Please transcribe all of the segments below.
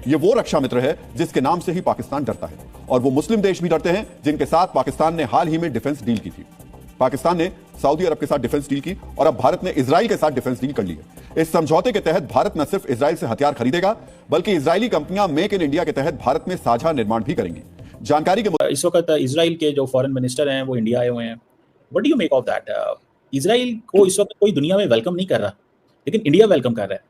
ये वो रक्षा मित्र है जिसके नाम से ही पाकिस्तान डरता है, और वो मुस्लिम देश भी डरते हैं जिनके साथ पाकिस्तान ने हाल ही में डिफेंस डील की थी। पाकिस्तान ने सऊदी अरब के साथ डिफेंस डील की और अब भारत ने इजराइल के साथ डिफेंस डील कर ली है। इस समझौते के तहत भारत न सिर्फ इजराइल से हथियार खरीदेगा, बल्कि इजरायली कंपनियां मेक इन इंडिया के तहत भारत में साझा निर्माण भी करेंगी। जानकारी के इस वक्त इजराइल के जो फॉरेन मिनिस्टर हैं वो इंडिया आए हुए हैं। What do you make of that? Israel को इस वक्त कोई दुनिया में वेलकम नहीं कर रहा, लेकिन इंडिया वेलकम कर रहा है।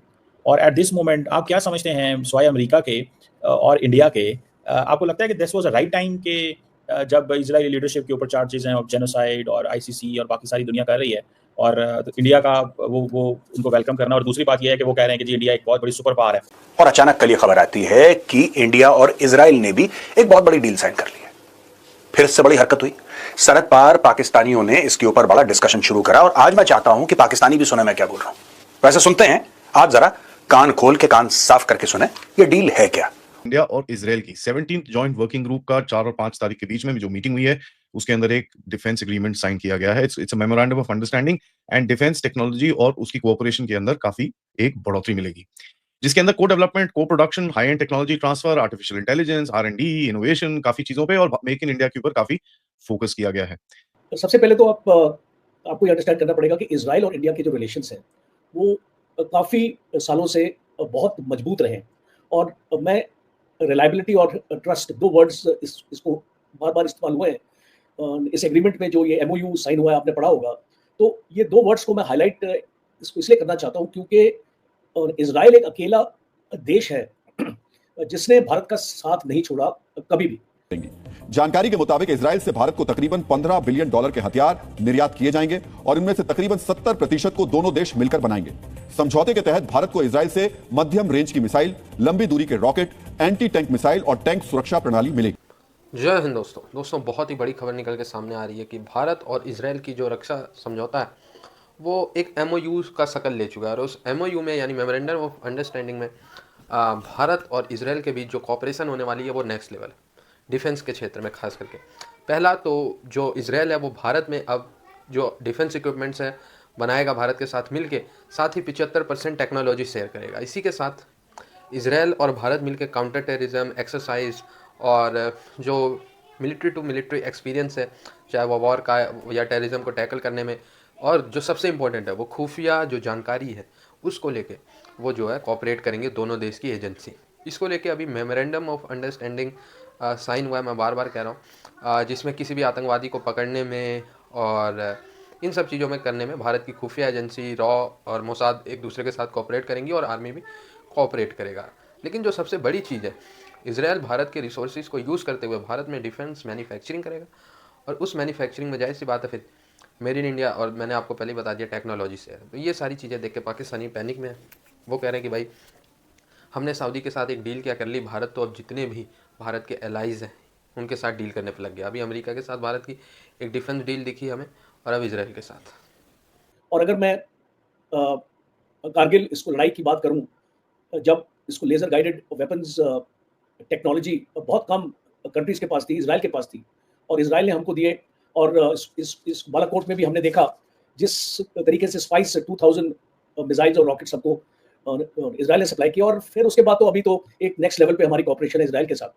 और एट दिस मोमेंट आप क्या समझते हैं स्वाय अमेरिका के और इंडिया के, आपको लगता है कि this was a right time के जब इजरायली लीडरशिप के ऊपर चार्जेस हैं और जेनोसाइड और आईसीसी और बाकी सारी दुनिया कर रही है, और तो इंडिया का वो उनको वेलकम करना? और दूसरी बात यह है कि वो कह रहे हैं कि जी इंडिया एक बहुत बड़ी सुपर पावर है, और अचानक कल ये खबर आती है कि इंडिया और इजराइल ने भी एक बहुत बड़ी डील साइन कर ली है। फिर इससे बड़ी हरकत हुई, सरहद पार पाकिस्तानियों ने इसके ऊपर बड़ा डिस्कशन शुरू करा, और आज मैं चाहता हूं कि पाकिस्तानी भी सुने मैं क्या बोल रहा हूं। वैसे सुनते हैं, आप जरा कान खोल के, कान साफ करके सुने, ये डील है क्या। इंडिया और इजराइल की 17th जॉइंट वर्किंग ग्रुप का 4 और 5 तारीख के बीच में जो मीटिंग हुई है, उसके अंदर एक डिफेंस एग्रीमेंट साइन किया गया है। It's a memorandum of understanding and defence technology, और उसकी कोऑपरेशन के अंदर काफी एक बढ़ोतरी मिलेगी, जिसके अंदर को डेवलपमेंट, को production, high and technology transfer, artificial intelligence, R&D, innovation, काफी चीजों पे, और मेक इन इंडिया के ऊपर काफी फोकस किया गया है। सबसे पहले तो आपको ये अंडरस्टैंड करना पड़ेगा कि इजराइल और इंडिया के जो रिलेशंस हैं वो काफ़ी सालों से बहुत मजबूत रहे हैं। और मैं रिलायबिलिटी और ट्रस्ट, दो वर्ड्स इसको बार बार इस्तेमाल हुए हैं इस एग्रीमेंट में, जो ये MOU साइन हुआ है, आपने पढ़ा होगा। तो ये दो वर्ड्स को मैं हाईलाइट इसको इसलिए करना चाहता हूँ क्योंकि इजराइल एक अकेला देश है जिसने भारत का साथ नहीं छोड़ा कभी भी। जानकारी के मुताबिक इजराइल से भारत को तकरीबन $15 बिलियन के हथियार निर्यात किए जाएंगे, और इनमें से तकरीबन 70% को दोनों देश मिलकर बनाएंगे। समझौते के तहत भारत को इजराइल से मध्यम रेंज की मिसाइल, लंबी दूरी के रॉकेट, एंटी टैंक मिसाइल और टैंक सुरक्षा प्रणाली मिलेगी। जय हिंद दोस्तों, बहुत ही बड़ी खबर निकल के सामने आ रही है कि भारत और इजराइल की जो रक्षा समझौता है वो एक MOU का शक्ल ले चुका है। और उस MOU में, यानी मेमोरेंडम ऑफ अंडरस्टैंडिंग में, भारत और इजराइल के बीच जो कॉपरेशन होने वाली है वो नेक्स्ट लेवल है, डिफेंस के क्षेत्र में खास करके। पहला तो जो इजराइल है वो भारत में अब जो डिफेंस इक्विपमेंट्स है बनाएगा भारत के साथ मिलके, साथ ही 75% टेक्नोलॉजी शेयर करेगा। इसी के साथ इजराइल और भारत मिलके काउंटर टेररिज्म एक्सरसाइज और जो मिलिट्री टू मिलिट्री एक्सपीरियंस है, चाहे वो वॉर का या टेररिज्म को टैकल करने में, और जो सबसे इम्पोर्टेंट है वो खुफिया जो जानकारी है उसको लेके वो जो है कोऑपरेट करेंगे दोनों देश की एजेंसी। इसको लेके अभी मेमोरेंडम ऑफ अंडरस्टैंडिंग साइन हुआ है, मैं बार बार कह रहा हूँ, जिसमें किसी भी आतंकवादी को पकड़ने में और इन सब चीज़ों में करने में भारत की खुफिया एजेंसी रॉ और मोसाद एक दूसरे के साथ कोऑपरेट करेंगी और आर्मी भी कोऑपरेट करेगा। लेकिन जो सबसे बड़ी चीज़ है, इजराइल भारत के रिसोर्सेज को यूज़ करते हुए भारत में डिफेंस मैन्युफैक्चरिंग करेगा, और उस मैन्युफैक्चरिंग में जाहिर सी बात है फिर मेड इन इंडिया, और मैंने आपको पहले ही बता दिया टेक्नोलॉजी से है। तो ये सारी चीज़ें देख के पाकिस्तानी पैनिक में है। वो कह रहे हैं कि भाई हमने सऊदी के साथ एक डील क्या कर ली, भारत तो अब जितने भी भारत के एलाइज हैं उनके साथ डील करने पर लग गया। अभी अमेरिका के साथ भारत की एक डिफेंस डील दिखी हमें, और अब इजराइल के साथ। और अगर मैं कारगिल इसको लड़ाई की बात करूं, जब इसको लेजर गाइडेड वेपन्स टेक्नोलॉजी बहुत कम कंट्रीज के पास थी, इजराइल के पास थी, और इजराइल ने हमको दिए। और इस बालाकोट में भी हमने देखा जिस तरीके से स्पाइस 2000 मिसाइल्स और रॉकेट्स हमको इजराइल ने सप्लाई किया। और फिर उसके बाद तो अभी तो एक नेक्स्ट लेवल पे हमारी कॉपरेशन है इजराइल के साथ।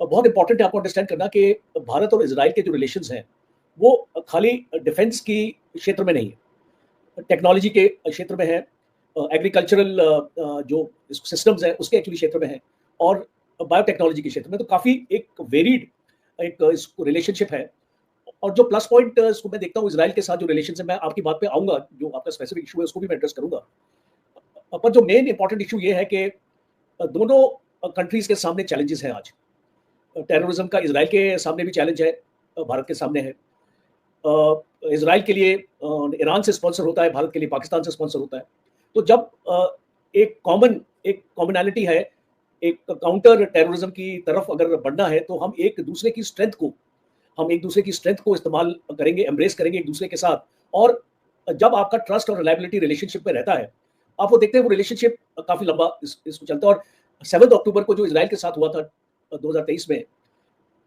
बहुत इंपॉर्टेंट है आपको अंडरस्टैंड करना कि भारत और इजराइल के जो रिलेशंस हैं वो खाली डिफेंस की क्षेत्र में नहीं है, टेक्नोलॉजी के क्षेत्र में है, एग्रीकल्चरल जो सिस्टम्स हैं उसके एक्चुअली क्षेत्र में है, और बायोटेक्नोलॉजी के क्षेत्र में। तो काफ़ी एक वेरिड एक इसको रिलेशनशिप है। और जो प्लस पॉइंट इसको मैं देखता हूँ इजराइल के साथ जो रिलेशन है, मैं आपकी बात पे आऊँगा, जो आपका स्पेसिफिक इशू है उसको भी मैं एड्रेस करूँगा। पर जो मेन इंपॉर्टेंट इशू ये है कि दोनों कंट्रीज के सामने चैलेंजेस हैं आज। टेररिज्म का इजराइल के सामने भी चैलेंज है, भारत के सामने है। इजराइल के लिए ईरान से स्पॉन्सर होता है, भारत के लिए पाकिस्तान से स्पॉन्सर होता है। तो जब एक कॉमनैलिटी है, एक काउंटर टेररिज्म की तरफ अगर बढ़ना है, तो हम एक दूसरे की स्ट्रेंथ को इस्तेमाल करेंगे, एम्ब्रेस करेंगे एक दूसरे के साथ। और जब आपका ट्रस्ट और रिलायबिलिटी रिलेशनशिप में रहता है, आप वो देखते हैं वो रिलेशनशिप काफी लंबा इसको चलता है। और 7 अक्टूबर को जो इजराइल के साथ हुआ था 2023 में,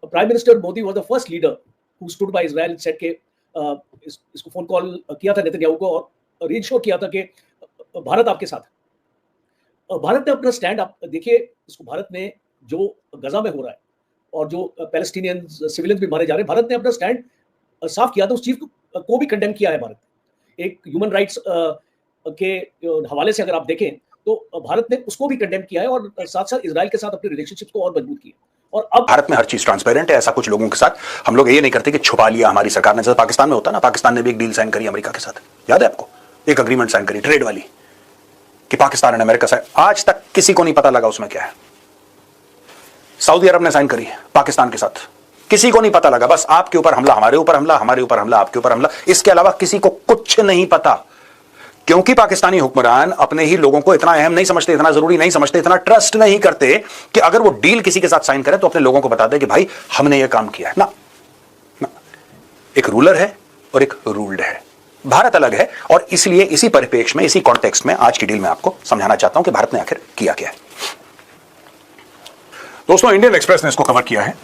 prime minister Modi was the first leader who stood by Israel, said के इसको फोन कॉल किया था नेतन्याहू को और रीइंश्योर किया था कि भारत आपके साथ है। भारत ने अपना स्टैंड, आप देखिए इसको, भारत ने जो गजा में हो रहा है और जो पैलेस्टीनियन सिविलियंस भी मारे जा रहे हैं, भारत ने अपना स्टैंड साफ किया था, उस चीज को भी कंडेम किया है भारत। एक ह्यूमन राइट्स के हवाले से अगर आप देखें तो भारत ने उसको भी कंडेम किया है और साथ साथ इजराइल के साथ अपनी रिलेशनशिप को और मजबूत किया। और अब भारत में हर चीज ट्रांसपेरेंट है, ऐसा कुछ लोगों के साथ हम लोग ये नहीं करते कि छुपा लिया हमारी सरकार ने, जैसे पाकिस्तान में होता ना, पाकिस्तान ने भी एक डील साइन करी अमेरिका के साथ, याद है आपको, एक अग्रीमेंट साइन करी ट्रेड वाली कि पाकिस्तान और अमेरिका साइन, आज तक किसी को नहीं पता लगा उसमें क्या है। सऊदी अरब ने साइन करी पाकिस्तान के साथ, किसी को नहीं पता लगा, बस आपके ऊपर हमला, हमारे ऊपर हमला, हमारे ऊपर हमला, आपके ऊपर हमला, इसके अलावा किसी को कुछ नहीं पता, क्योंकि पाकिस्तानी हुक्मरान अपने ही लोगों को इतना अहम नहीं समझते, इतना जरूरी नहीं समझते, इतना ट्रस्ट नहीं करते कि अगर वो डील किसी के साथ साइन करे तो अपने लोगों को बता दे कि भाई हमने ये काम किया है ना। एक रूलर है और एक रूल्ड है, भारत अलग है, और इसलिए इसी परिप्रेक्ष्य में, इसी कॉन्टेक्स्ट में आज की डील में आपको समझाना चाहता हूं कि भारत ने आखिर किया क्या है। दोस्तों, इंडियन एक्सप्रेस ने इसको कवर किया है,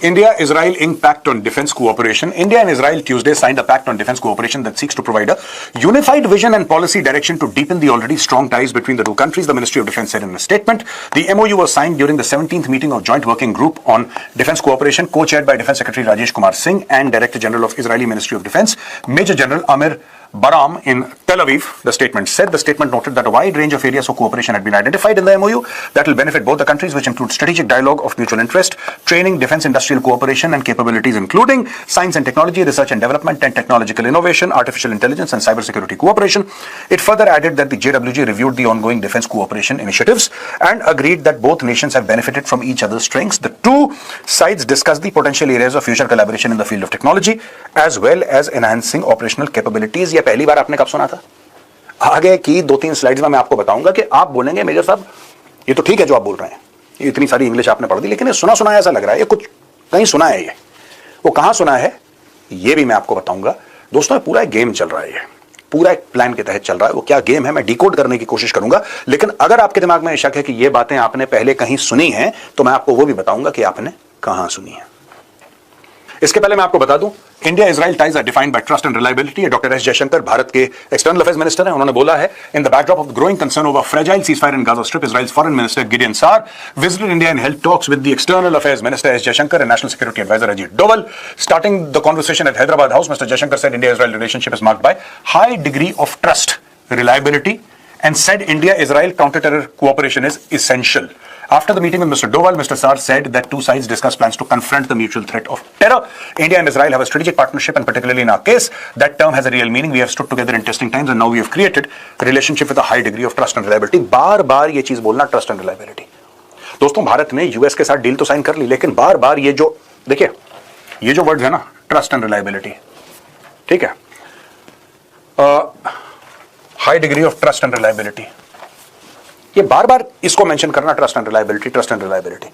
India-Israel Inc. Pact on Defense Cooperation. India and Israel Tuesday signed a pact on defense cooperation that seeks to provide a unified vision and policy direction to deepen the already strong ties between the two countries, the Ministry of Defense said in a statement. The MOU was signed during the 17th meeting of Joint Working Group on Defense Cooperation, co-chaired by Defense Secretary Rajesh Kumar Singh and Director General of Israeli Ministry of Defense, Major General Amir Baram in Tel Aviv. The statement said, the statement noted that a wide range of areas of cooperation had been identified in the MOU that will benefit both the countries, which include strategic dialogue of mutual interest, training, defense industrial cooperation and capabilities, including science and technology, research and development and technological innovation, artificial intelligence and cybersecurity cooperation. It further added that the JWG reviewed the ongoing defense cooperation initiatives and agreed that both nations have benefited from each other's strengths. The two sides discussed the potential areas of future collaboration in the field of technology, as well as enhancing operational capabilities. ये पहली बार आपने कब सुना था? आगे की 2-3 slides में मैं आपको बताऊंगा कि आप बोलेंगे मेजर साहब ये तो ठीक है जो आप बोल रहे हैं, ये इतनी सारी इंग्लिश आपने पढ़ दी, लेकिन ये सुना ऐसा लग रहा है, ये कुछ कहीं सुना है, ये वो कहां सुना है ये भी मैं आपको बताऊंगा। दोस्तों, ये पूरा एक गेम चल रहा है, ये पूरा एक प्लान के तहत चल रहा है। वो क्या गेम है मैं डिकोड करने की कोशिश करूंगा, लेकिन अगर आपके दिमाग में शक है कि ये बातें आपने पहले कहीं सुनी हैं तो मैं आपको वो भी बताऊंगा कि आपने कहां सुनी है। इसके पहले मैं आपको बता दूं, India Israel ties are defined by trust and reliability. Doctor S Jaishankar Bharat के एक्सटर्नल अफेयर्स मिनिस्टर हैं, उन्होंने बोला है, in the backdrop of growing concern over fragile ceasefire in Gaza Strip, Israel's foreign minister Gideon Saar visited India and held talks with the external affairs minister S Jaishankar and national security adviser Ajit Doval. Starting the conversation at Hyderabad House, Mr Jaishankar said India Israel relationship is marked by high degree of trust, reliability, and said India-Israel counter-terror cooperation is essential. After the meeting with Mr. Doval, Mr. Saar said that two sides discussed plans to confront the mutual threat of terror. India and Israel have a strategic partnership, and particularly in our case, that term has a real meaning. We have stood together in testing times, and now we have created a relationship with a high degree of trust and reliability. बार-बार ये चीज बोलना, trust and reliability. दोस्तों, भारत ने US के साथ deal तो sign कर ली, लेकिन बार-बार ये जो देखिए, ये जो वर्ड्स है ना, ट्रस्ट एंड रिलायबिलिटी, ठीक है, high degree of trust and reliability, ये बार-बार इसको मेंशन करना, trust and reliability, trust and reliability.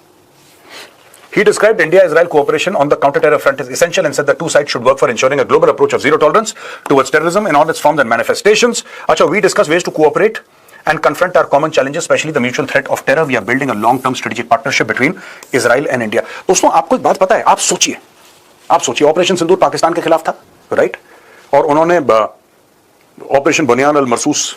He described India-Israel cooperation on the counter-terror front as essential and said that two sides should work for ensuring a global approach of zero tolerance towards terrorism in all its forms and manifestations. Acha, we discussed ways to cooperate and confront our common challenges, especially the mutual threat of terror. We are building a long-term strategic partnership between Israel and India. दोस्तों, आपको एक बात पता है? आप सोचिए, operation सिंदूर पाकिस्तान के खिलाफ था, राइट? और उन्होंने ऑपरेशन बुनियान अल मरसूस